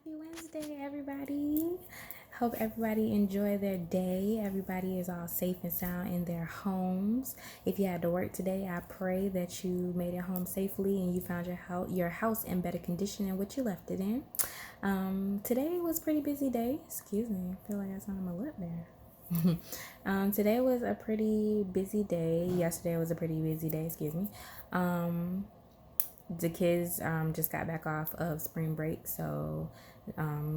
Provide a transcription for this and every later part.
Happy Wednesday, everybody. Hope everybody enjoy their day. Everybody is all safe and sound in their homes. If you had to work today, I pray that you made it home safely and you found your house in better condition than what you left it in. Today was a pretty busy day. Excuse me, I feel like I sound my lip there. Today was a pretty busy day. Yesterday was a pretty busy day. Excuse me. The kids just got back off of spring break, so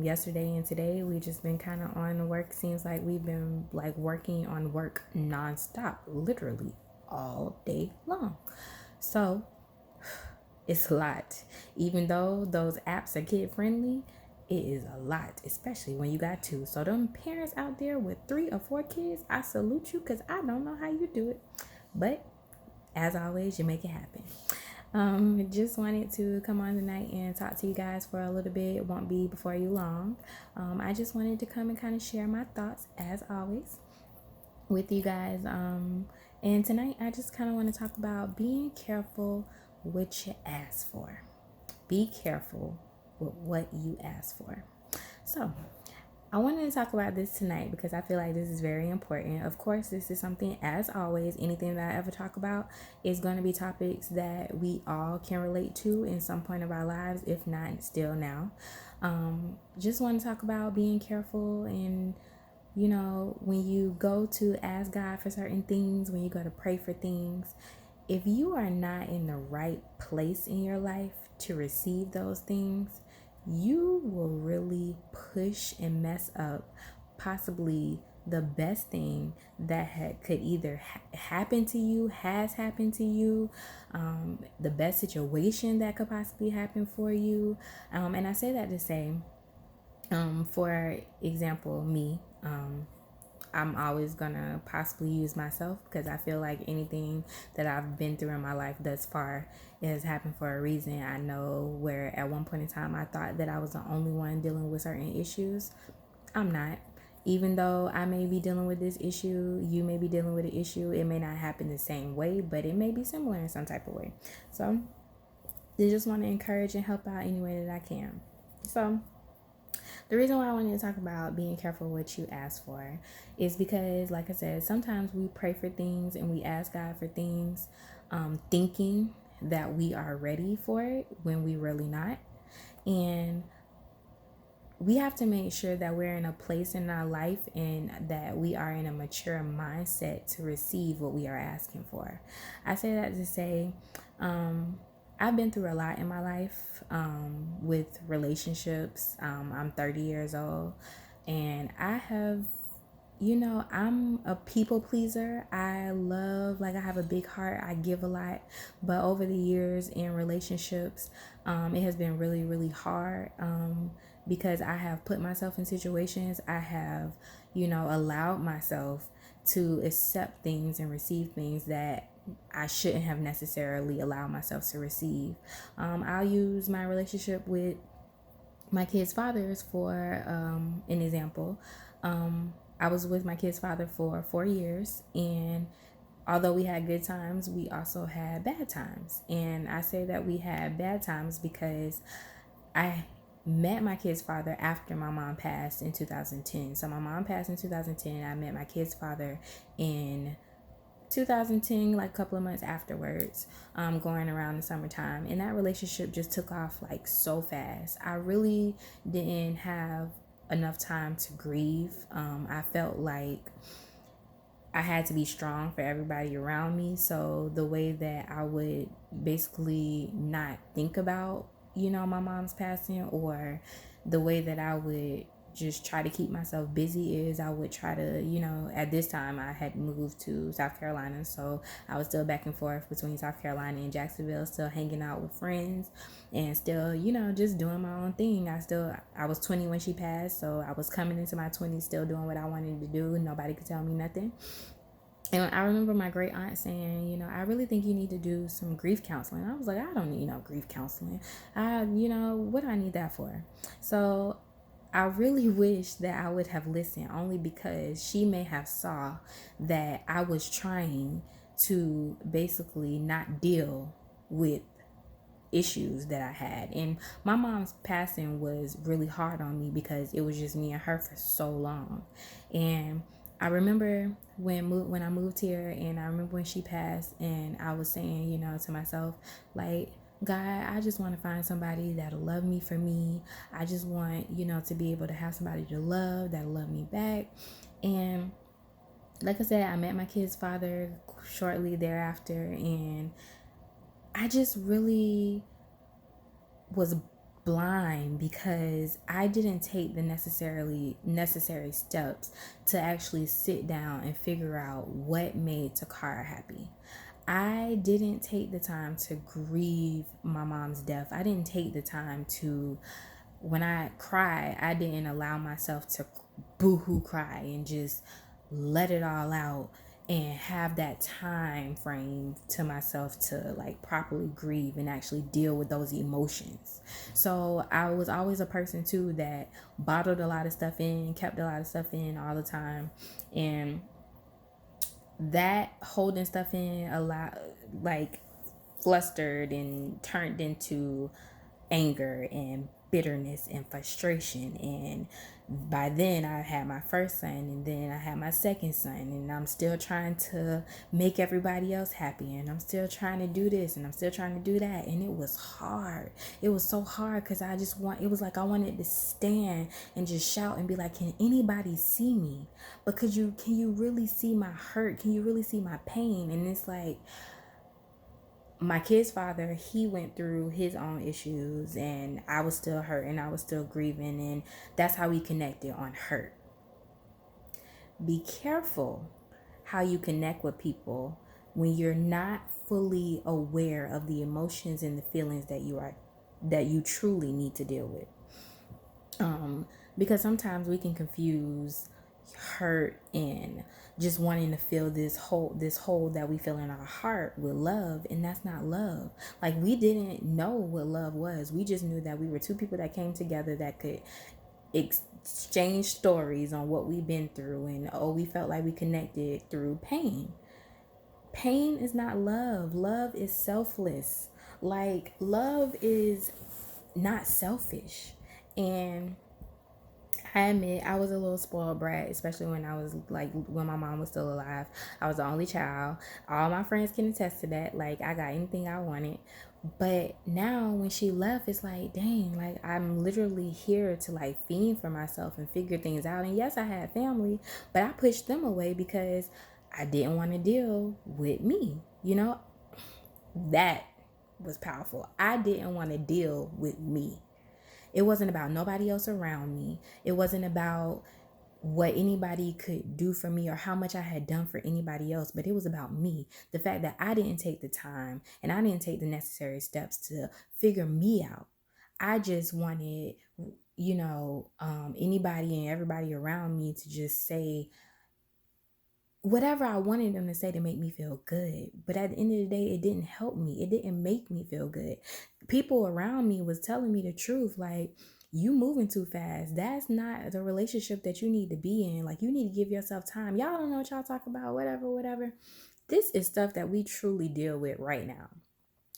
yesterday and today we just been kind of on work. Seems like we've been like working on work nonstop, literally all day long. So it's a lot. Even though those apps are kid friendly, it is a lot, especially when you got two. So them parents out there with 3 or 4 kids, I salute you because I don't know how you do it. But as always, you make it happen. Just wanted to come on tonight and talk to you guys for a little bit. It won't be before you long. I just wanted to come and kind of share my thoughts, as always, with you guys. And tonight, I just kind of want to talk about being careful what you ask for. Be careful with what you ask for. So, I wanted to talk about this tonight because I feel like this is very important. Of course, this is something, as always, anything that I ever talk about is going to be topics that we all can relate to in some point of our lives, if not still now. Just want to talk about being careful and, when you go to ask God for certain things, when you go to pray for things, if you are not in the right place in your life to receive those things, you will really push and mess up possibly the best thing that could either happen to you, has happened to you, the best situation that could possibly happen for you. And I say that to say, for example, me, I'm always gonna possibly use myself because I feel like anything that I've been through in my life thus far has happened for a reason. I know where at one point in time I thought that I was the only one dealing with certain issues. I'm not. Even though I may be dealing with this issue, you may be dealing with an issue. It may not happen the same way, but it may be similar in some type of way. So I just want to encourage and help out any way that I can. So the reason why I wanted to talk about being careful what you ask for is because, like I said, sometimes we pray for things and we ask God for things, thinking that we are ready for it when we really not. And we have to make sure that we're in a place in our life and that we are in a mature mindset to receive what we are asking for. I say that to say, I've been through a lot in my life with relationships. I'm 30 years old and I'm a people pleaser. I love, like, I have a big heart. I give a lot. But over the years in relationships, it has been really, really hard because I have put myself in situations. I have, allowed myself to accept things and receive things that I shouldn't have necessarily allowed myself to receive. I'll use my relationship with my kids' fathers for an example. I was with my kid's father for 4 years, and although we had good times, we also had bad times. And I say that we had bad times because I met my kid's father after my mom passed in 2010. So my mom passed in 2010. I met my kid's father in 2010, like a couple of months afterwards, going around the summertime. And that relationship just took off like so fast. I really didn't have enough time to grieve. I felt like I had to be strong for everybody around me. So the way that I would basically not think about, my mom's passing, or the way that I would just try to keep myself busy is I would try to, at this time I had moved to South Carolina. So I was still back and forth between South Carolina and Jacksonville, still hanging out with friends and still, just doing my own thing. I was 20 when she passed. So I was coming into my 20s, still doing what I wanted to do. Nobody could tell me nothing. And I remember my great aunt saying, I really think you need to do some grief counseling. I was like, I don't need no grief counseling. What do I need that for? So I really wish that I would have listened, only because she may have saw that I was trying to basically not deal with issues that I had. And my mom's passing was really hard on me because it was just me and her for so long. And I remember when I moved here, and I remember when she passed, and I was saying, to myself, like, God, I just want to find somebody that'll love me for me. I just want, to be able to have somebody to love that'll love me back. And like I said, I met my kid's father shortly thereafter, and I just really was blind because I didn't take the necessary steps to actually sit down and figure out what made Takara happy. I didn't take the time to grieve my mom's death. I didn't take the time to, when I cry, I didn't allow myself to boo-hoo cry and just let it all out and have that time frame to myself to like properly grieve and actually deal with those emotions. So I was always a person too that bottled a lot of stuff in, kept a lot of stuff in all the time. And that holding stuff in a lot, like, flustered and turned into anger and bitterness and frustration. And by then I had my first son, and then I had my second son, and I'm still trying to make everybody else happy, and I'm still trying to do this, and I'm still trying to do that. And it was hard. It was so hard because it was like I wanted to stand and just shout and be like, can anybody see me? But can you really see my hurt? Can you really see my pain? And it's like, my kid's father, he went through his own issues, and I was still hurt and I was still grieving, and that's how we connected on hurt. Be careful how you connect with people when you're not fully aware of the emotions and the feelings that you truly need to deal with. Because sometimes we can confuse hurt and just wanting to feel this hole that we feel in our heart with love, and that's not love. Like, we didn't know what love was. We just knew that we were two people that came together that could exchange stories on what we've been through, and we felt like we connected through pain. Pain is not love. Love is selfless. Like, love is not selfish. And I admit I was a little spoiled brat, especially when my mom was still alive. I was the only child. All my friends can attest to that. Like, I got anything I wanted. But now when she left, it's like, dang, like, I'm literally here to like fend for myself and figure things out. And yes, I had family, but I pushed them away because I didn't want to deal with me. That was powerful. I didn't want to deal with me. It wasn't about nobody else around me. It wasn't about what anybody could do for me or how much I had done for anybody else, but it was about me. The fact that I didn't take the time and I didn't take the necessary steps to figure me out. I just wanted, anybody and everybody around me to just say whatever I wanted them to say to make me feel good. But at the end of the day, it didn't help me. It didn't make me feel good. People around me was telling me the truth. Like, you moving too fast. That's not the relationship that you need to be in. Like, you need to give yourself time. Y'all don't know what y'all talk about, whatever. This is stuff that we truly deal with right now.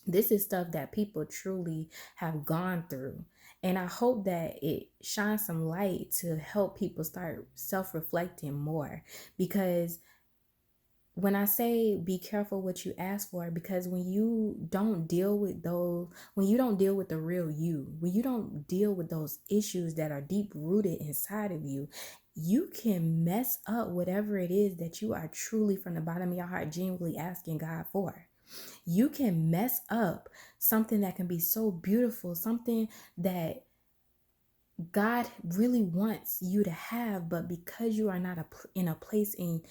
This is stuff that people truly have gone through. And I hope that it shines some light to help people start self-reflecting more. Because when I say be careful what you ask for, because when you don't deal with the real you, when you don't deal with those issues that are deep rooted inside of you, you can mess up whatever it is that you are truly from the bottom of your heart genuinely asking God for. You can mess up something that can be so beautiful, something that God really wants you to have, but because you are not in a place in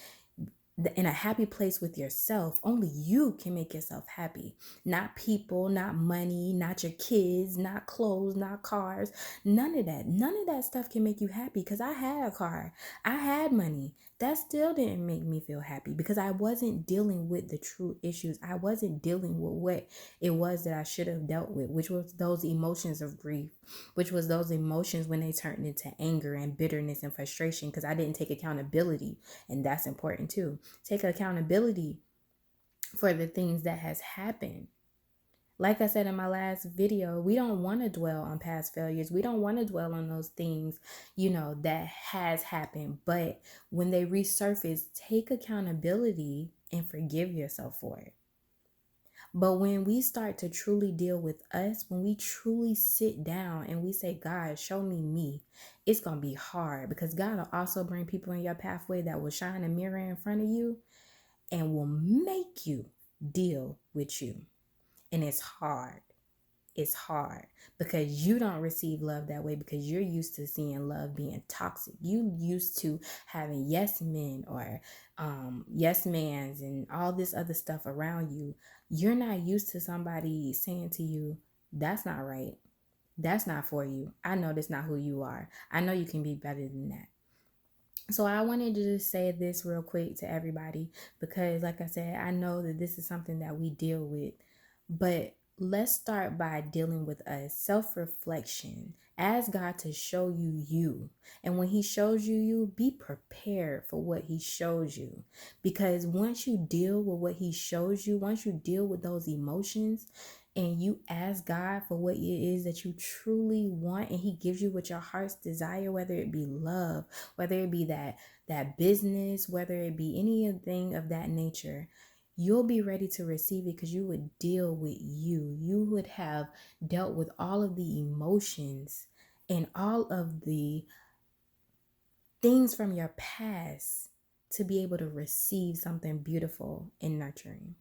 a happy place with yourself, only you can make yourself happy. Not people, not money, not your kids, not clothes, not cars. None of that stuff can make you happy. Because I had a car, I had money. That still didn't make me feel happy because I wasn't dealing with the true issues. I wasn't dealing with what it was that I should have dealt with, which was those emotions of grief, which was those emotions when they turned into anger and bitterness and frustration, because I didn't take accountability. And that's important too. Take accountability for the things that has happened. Like I said in my last video, we don't want to dwell on past failures. We don't want to dwell on those things, that has happened. But when they resurface, take accountability and forgive yourself for it. But when we start to truly deal with us, when we truly sit down and we say, God, show me, it's going to be hard, because God will also bring people in your pathway that will shine a mirror in front of you and will make you deal with you. And it's hard. It's hard because you don't receive love that way, because you're used to seeing love being toxic. You used to having yes men or yes mans and all this other stuff around you. You're not used to somebody saying to you, that's not right. That's not for you. I know that's not who you are. I know you can be better than that. So I wanted to just say this real quick to everybody, because like I said, I know that this is something that we deal with, but let's start by dealing with us. Self-reflection. Ask God to show you you. And when he shows you you, be prepared for what he shows you. Because once you deal with what he shows you, once you deal with those emotions, and you ask God for what it is that you truly want, and he gives you what your heart's desire, whether it be love, whether it be that business, whether it be anything of that nature, you'll be ready to receive it, because you would deal with you. You would have dealt with all of the emotions and all of the things from your past to be able to receive something beautiful and nurturing.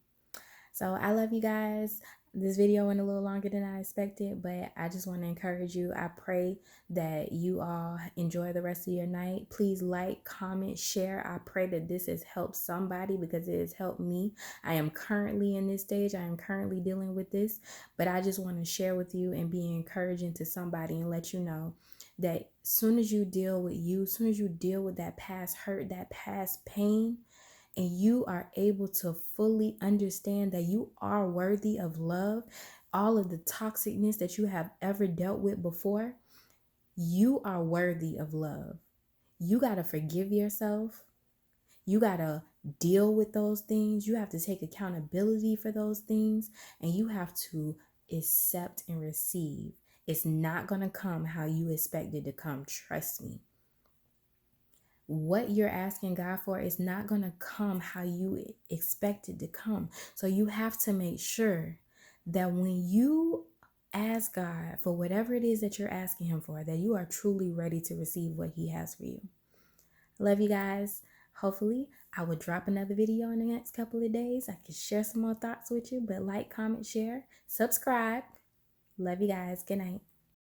So I love you guys. This video went a little longer than I expected, but I just want to encourage you. I pray that you all enjoy the rest of your night. Please like, comment, share. I pray that this has helped somebody, because it has helped me. I am currently in this stage. I am currently dealing with this, but I just want to share with you and be encouraging to somebody and let you know that soon as you deal with you, soon as you deal with that past hurt, that past pain, and you are able to fully understand that you are worthy of love, all of the toxicness that you have ever dealt with before, you are worthy of love. You got to forgive yourself. You got to deal with those things. You have to take accountability for those things, and you have to accept and receive. It's not going to come how you expect it to come. Trust me. What you're asking God for is not going to come how you expect it to come. So you have to make sure that when you ask God for whatever it is that you're asking him for, that you are truly ready to receive what he has for you. Love you guys. Hopefully I will drop another video in the next couple of days. I can share some more thoughts with you, but like, comment, share, subscribe. Love you guys. Good night.